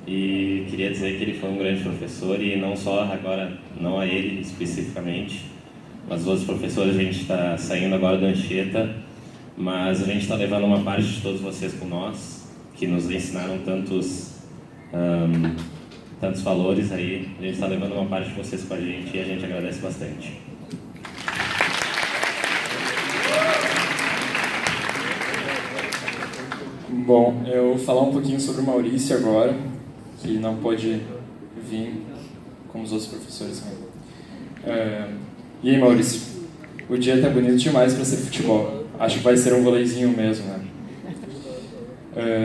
E queria dizer que ele foi um grande professor e não só agora, não a ele especificamente, mas os outros professores. A gente está saindo agora do Anchieta, mas a gente está levando uma parte de todos vocês com nós, que nos ensinaram tantos tantos valores aí. A gente está levando uma parte de vocês com a gente e a gente agradece bastante. Bom, eu vou falar um pouquinho sobre o Maurício agora, que não pôde vir como os outros professores. E aí, Maurício? O dia tá bonito demais para ser futebol. Acho que vai ser um voleizinho mesmo, né?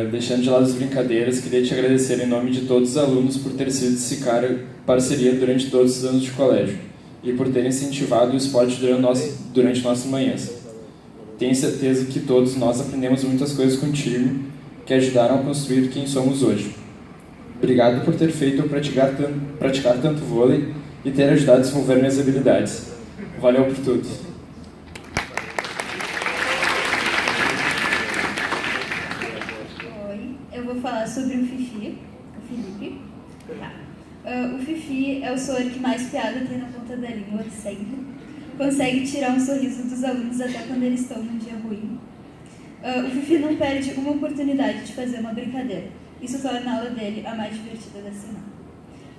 Deixando de lado as brincadeiras, queria te agradecer em nome de todos os alunos por ter sido esse cara parceria durante todos os anos de colégio e por ter incentivado o esporte durante nossas manhãs. Tenho certeza que todos nós aprendemos muitas coisas contigo que ajudaram a construir quem somos hoje. Obrigado por ter feito eu praticar tanto vôlei e ter ajudado a desenvolver minhas habilidades. Valeu por tudo. Oi, eu vou falar sobre o Fifi, o Felipe. Tá. O Fifi é o senhor que mais piada tem na ponta da língua, sempre. Consegue tirar um sorriso dos alunos até quando eles estão num dia ruim. O Fifi não perde uma oportunidade de fazer uma brincadeira. Isso torna a aula dele a mais divertida da semana.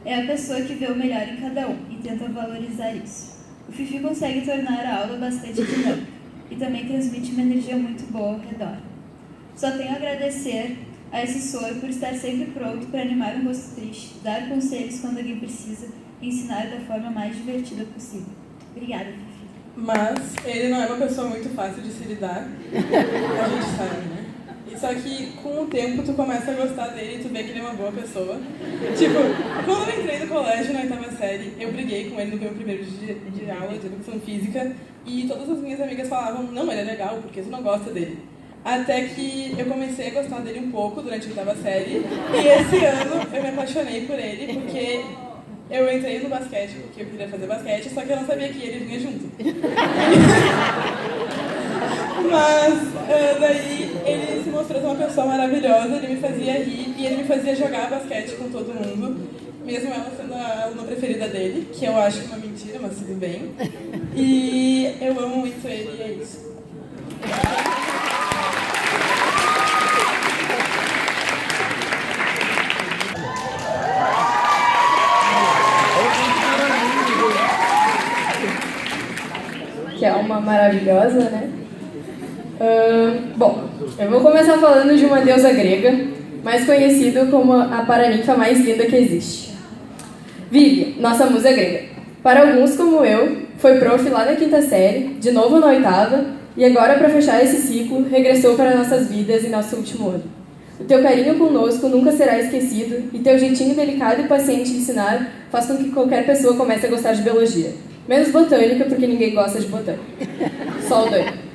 É a pessoa que vê o melhor em cada um e tenta valorizar isso. O Fifi consegue tornar a aula bastante dinâmica e também transmite uma energia muito boa ao redor. Só tenho a agradecer a esse senhor por estar sempre pronto para animar um rosto triste, dar conselhos quando alguém precisa e ensinar da forma mais divertida possível. Obrigada, Fifi. Mas ele não é uma pessoa muito fácil de se lidar, a gente sabe, né? E só que com o tempo tu começa a gostar dele e tu vê que ele é uma boa pessoa. Tipo, quando eu entrei no colégio na 8ª série, eu briguei com ele no meu primeiro dia de aula de educação física e todas as minhas amigas falavam, não, ele é legal, porque tu não gosta dele. Até que eu comecei a gostar dele um pouco durante a 8ª série e esse ano eu me apaixonei por ele porque eu entrei no basquete porque eu queria fazer basquete, só que eu não sabia que ele vinha junto. Mas daí ele se mostrou ser uma pessoa maravilhosa, ele me fazia rir e ele me fazia jogar basquete com todo mundo, mesmo ela sendo a aluna preferida dele, que eu acho uma mentira, mas tudo bem. E eu amo muito ele e é isso. Que é uma maravilhosa, né? Bom, eu vou começar falando de uma deusa grega, mais conhecida como a paraninfa mais linda que existe. Vivi, nossa musa grega. Para alguns, como eu, foi prof lá na 5ª série, de novo na 8ª, e agora, para fechar esse ciclo, regressou para nossas vidas em nosso último ano. O teu carinho conosco nunca será esquecido, e teu jeitinho delicado e paciente de ensinar faz com que qualquer pessoa comece a gostar de biologia. Menos botânica, porque ninguém gosta de botânica. Só o Dani.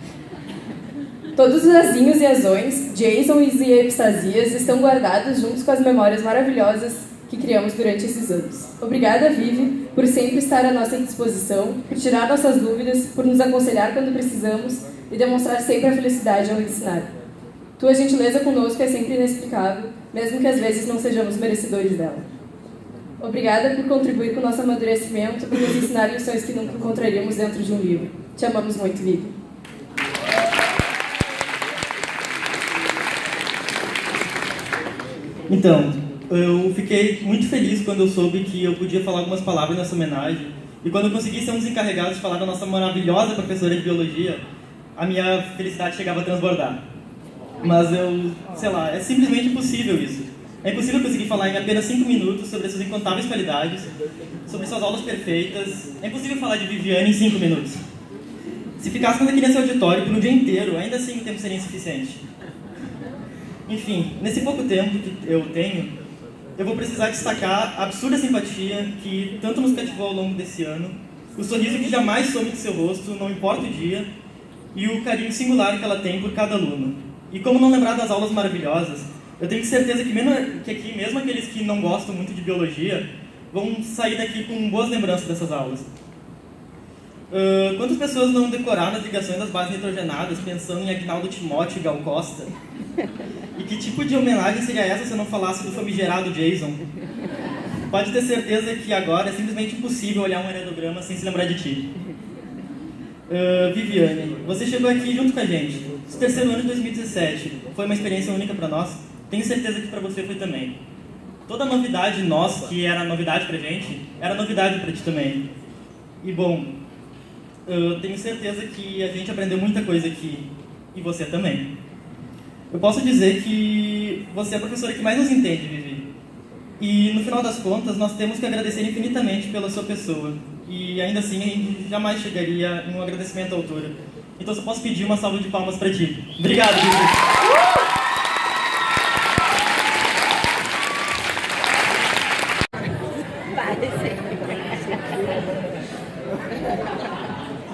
Todos os azinhos e azões, Jasons e epistasias estão guardados juntos com as memórias maravilhosas que criamos durante esses anos. Obrigada, Vivi, por sempre estar à nossa disposição, por tirar nossas dúvidas, por nos aconselhar quando precisamos e demonstrar sempre a felicidade ao ensinar. Tua gentileza conosco é sempre inexplicável, mesmo que às vezes não sejamos merecedores dela. Obrigada por contribuir com o nosso amadurecimento e nos ensinar lições que nunca encontraríamos dentro de um livro. Te amamos muito, Vivi. Então, eu fiquei muito feliz quando eu soube que eu podia falar algumas palavras nessa homenagem. E quando eu consegui ser um dos encarregados de falar da nossa maravilhosa professora de biologia, a minha felicidade chegava a transbordar. Mas sei lá, é simplesmente impossível isso. É impossível conseguir falar em apenas 5 minutos sobre suas incontáveis qualidades, sobre suas aulas perfeitas. É impossível falar de Viviane em 5 minutos. Se ficássemos aqui nesse auditório por um dia inteiro, ainda assim o tempo seria insuficiente. Enfim, nesse pouco tempo que eu tenho, eu vou precisar destacar a absurda simpatia que tanto nos cativou ao longo desse ano, o sorriso que jamais some de seu rosto, não importa o dia, e o carinho singular que ela tem por cada aluno. E como não lembrar das aulas maravilhosas, eu tenho certeza que aqui, mesmo aqueles que não gostam muito de biologia, vão sair daqui com boas lembranças dessas aulas. Quantas pessoas não decoraram as ligações das bases nitrogenadas pensando em Agnaldo Timóteo e Gal Costa? E que tipo de homenagem seria essa se eu não falasse do famigerado Jason? Pode ter certeza que agora é simplesmente impossível olhar um aerograma sem se lembrar de ti. Viviane, você chegou aqui junto com a gente. O terceiro ano de 2017 foi uma experiência única para nós. Tenho certeza que para você foi também. toda novidade nossa, que era novidade pra gente, era novidade pra ti também. E bom, eu tenho certeza que a gente aprendeu muita coisa aqui, e você também. Eu posso dizer que você é a professora que mais nos entende, Vivi. E no final das contas, nós temos que agradecer infinitamente pela sua pessoa. E ainda assim, a gente jamais chegaria em um agradecimento à altura. Então, eu só posso pedir uma salva de palmas pra ti. Obrigado, Vivi.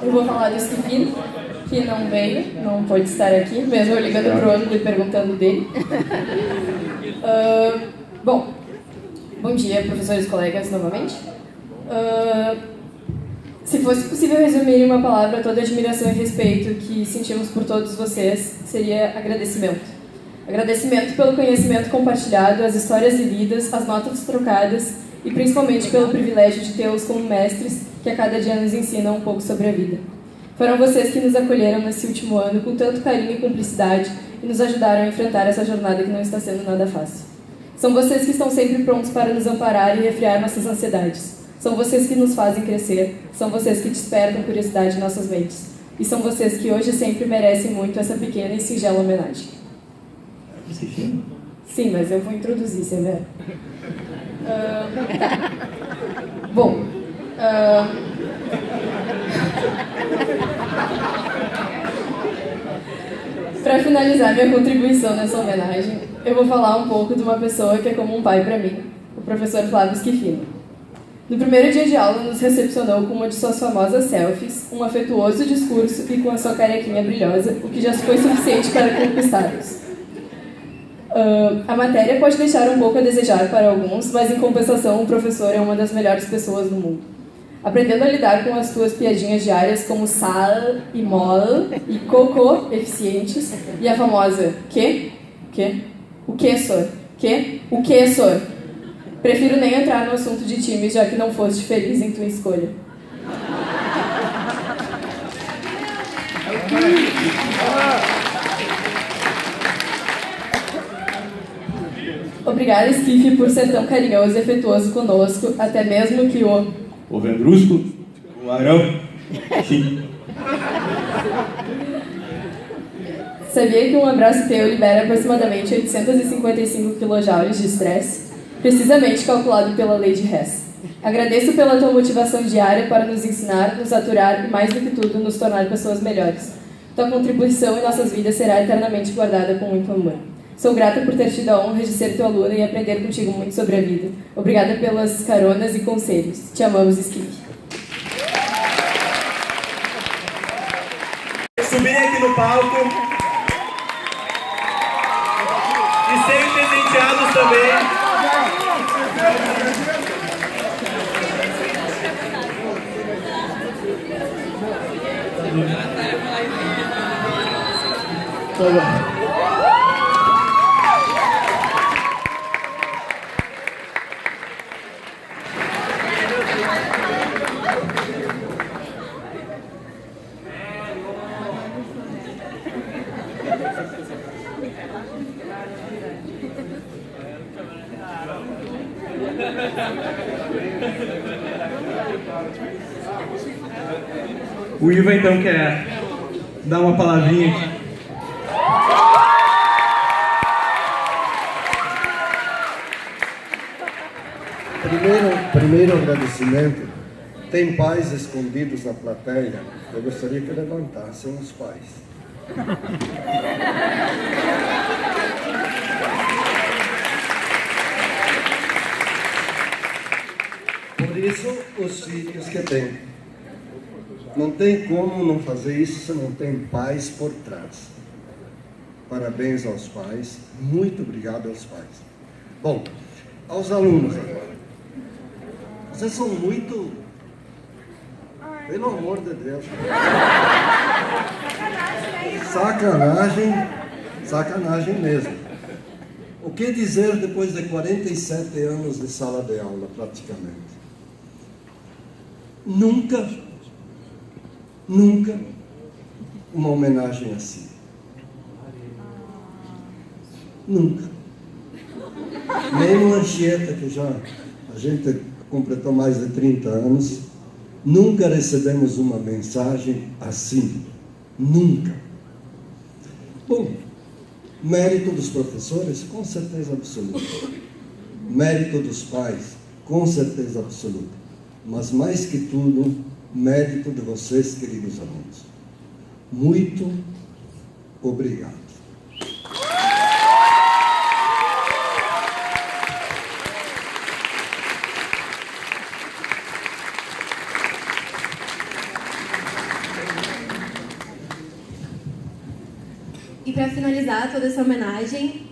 Eu vou falar do Esquifino, que não veio, não pôde estar aqui, mesmo eu ligando pro ângulo e perguntando dele. Bom dia, professores e colegas, novamente. Se fosse possível resumir em uma palavra toda a admiração e respeito que sentimos por todos vocês, seria agradecimento. Agradecimento pelo conhecimento compartilhado, as histórias vividas, as notas trocadas e principalmente pelo privilégio de tê-los como mestres que a cada dia nos ensinam um pouco sobre a vida. Foram vocês que nos acolheram nesse último ano com tanto carinho e cumplicidade e nos ajudaram a enfrentar essa jornada que não está sendo nada fácil. São vocês que estão sempre prontos para nos amparar e refriar nossas ansiedades. São vocês que nos fazem crescer. São vocês que despertam curiosidade em nossas mentes. E são vocês que hoje sempre merecem muito essa pequena e singela homenagem. Sim, mas eu vou introduzir, Severo. Para finalizar minha contribuição nessa homenagem, eu vou falar um pouco de uma pessoa que é como um pai para mim, o professor Flávio Esquifino. No primeiro dia de aula, nos recepcionou com uma de suas famosas selfies, um afetuoso discurso e com a sua carequinha brilhosa, o que já foi suficiente para conquistá-los. A matéria pode deixar um pouco a desejar para alguns, mas em compensação o professor é uma das melhores pessoas do mundo. Aprendendo a lidar com as suas piadinhas diárias como sal e mol e cocô eficientes e a famosa que? O que, sor? Que? O que, sor? Prefiro nem entrar no assunto de time, já que não foste feliz em tua escolha. Obrigada, Skiff, por ser tão carinhoso e afetuoso conosco, até mesmo que o Vendrusco, o Arão, sim. Sabia que um abraço teu libera aproximadamente 855 kJ de estresse, precisamente calculado pela lei de Hess. Agradeço pela tua motivação diária para nos ensinar, nos aturar e, mais do que tudo, nos tornar pessoas melhores. Tua contribuição em nossas vidas será eternamente guardada com muito amor. Sou grata por ter tido a honra de ser tua aluna e aprender contigo muito sobre a vida. Obrigada pelas caronas e conselhos. Te amamos, Skip. Subirem aqui no palco e serem presenteados também. O Iva então quer dar uma palavrinha aqui. Primeiro agradecimento. Tem pais escondidos na plateia. Eu gostaria que levantassem os pais. Por isso, os filhos que têm. Não tem como não fazer isso se não tem pais por trás. Parabéns aos pais. Muito obrigado aos pais. Bom, aos alunos agora. Vocês são muito... Pelo amor de Deus. Sacanagem mesmo. O que dizer depois de 47 anos de sala de aula, praticamente? Nunca uma homenagem assim. Nunca. nem no Anchieta, que já a gente completou mais de 30 anos, nunca recebemos uma mensagem assim. Nunca. Bom, mérito dos professores, com certeza absoluta. Mérito dos pais, com certeza absoluta. Mas mais que tudo, mérito de vocês, queridos alunos. Muito obrigado. E para finalizar toda essa homenagem,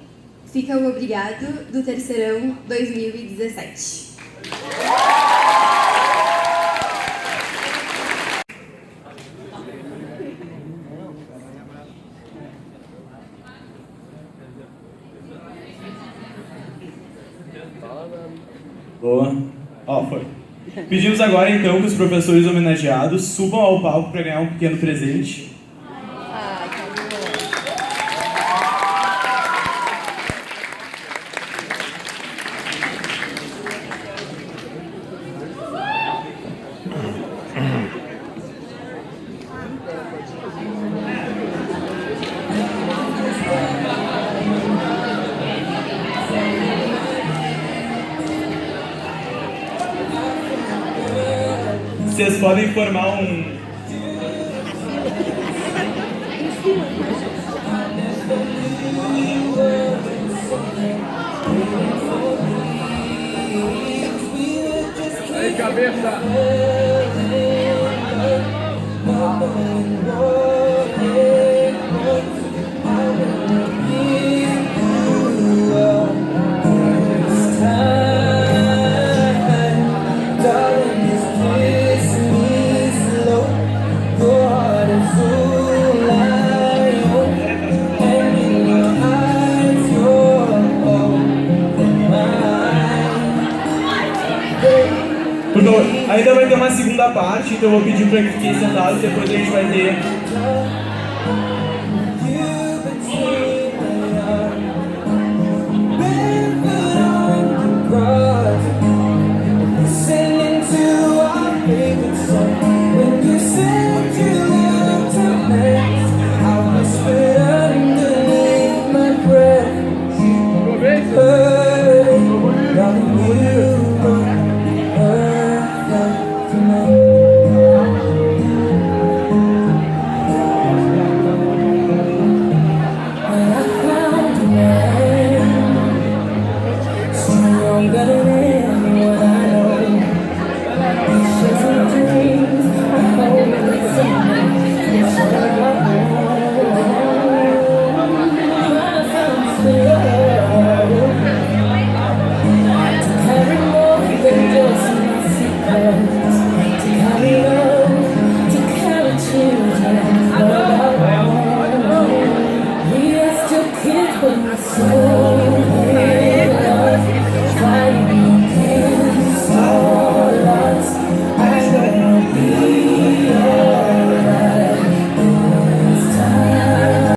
fica o obrigado do Terceirão 2017. Boa. Foi. Pedimos agora então que os professores homenageados subam ao palco para ganhar um pequeno presente. Vocês podem formar um... Aí, cabeça! Ainda vai ter uma segunda parte, então eu vou pedir para que fiquem sentados, depois a gente vai ter